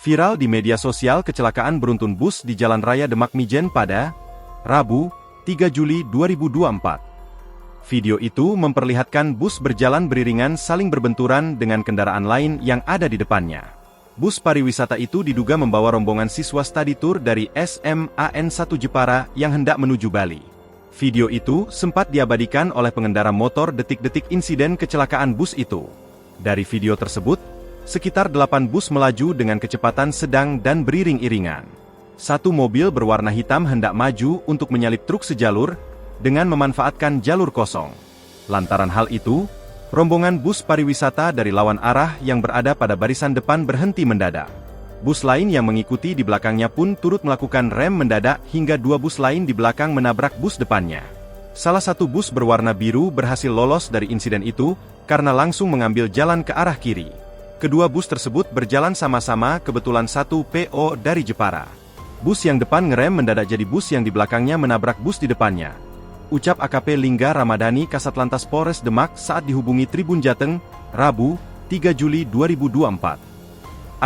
Viral di media sosial kecelakaan beruntun bus di Jalan Raya Demak Mijen pada Rabu, 3 Juli 2024. Video itu memperlihatkan bus berjalan beriringan saling berbenturan dengan kendaraan lain yang ada di depannya. Bus pariwisata itu diduga membawa rombongan siswa studi tour dari SMAN 1 Jepara yang hendak menuju Bali. Video itu sempat diabadikan oleh pengendara motor detik-detik insiden kecelakaan bus itu. Dari video tersebut, sekitar 8 bus melaju dengan kecepatan sedang dan beriring-iringan. Satu mobil berwarna hitam hendak maju untuk menyalip truk sejalur dengan memanfaatkan jalur kosong. Lantaran hal itu, rombongan bus pariwisata dari lawan arah yang berada pada barisan depan berhenti mendadak. Bus lain yang mengikuti di belakangnya pun turut melakukan rem mendadak hingga 2 bus lain di belakang menabrak bus depannya. Salah satu bus berwarna biru berhasil lolos dari insiden itu karena langsung mengambil jalan ke arah kiri. Kedua bus tersebut berjalan sama-sama, kebetulan satu PO dari Jepara. Bus yang depan ngerem mendadak jadi bus yang di belakangnya menabrak bus di depannya. Ucap AKP Lingga Ramadhani Kasatlantas Polres Demak saat dihubungi Tribun Jateng, Rabu, 3 Juli 2024.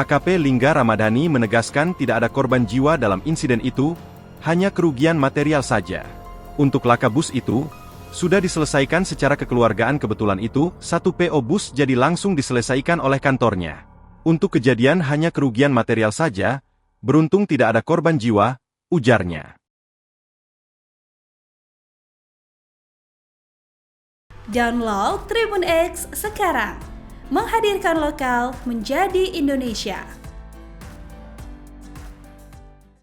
AKP Lingga Ramadhani menegaskan tidak ada korban jiwa dalam insiden itu, hanya kerugian material saja. Untuk laka bus itu, sudah diselesaikan secara kekeluargaan, kebetulan itu, satu PO bus jadi langsung diselesaikan oleh kantornya. Untuk kejadian hanya kerugian material saja, beruntung tidak ada korban jiwa, ujarnya. Download Tribun X sekarang, menghadirkan lokal menjadi Indonesia.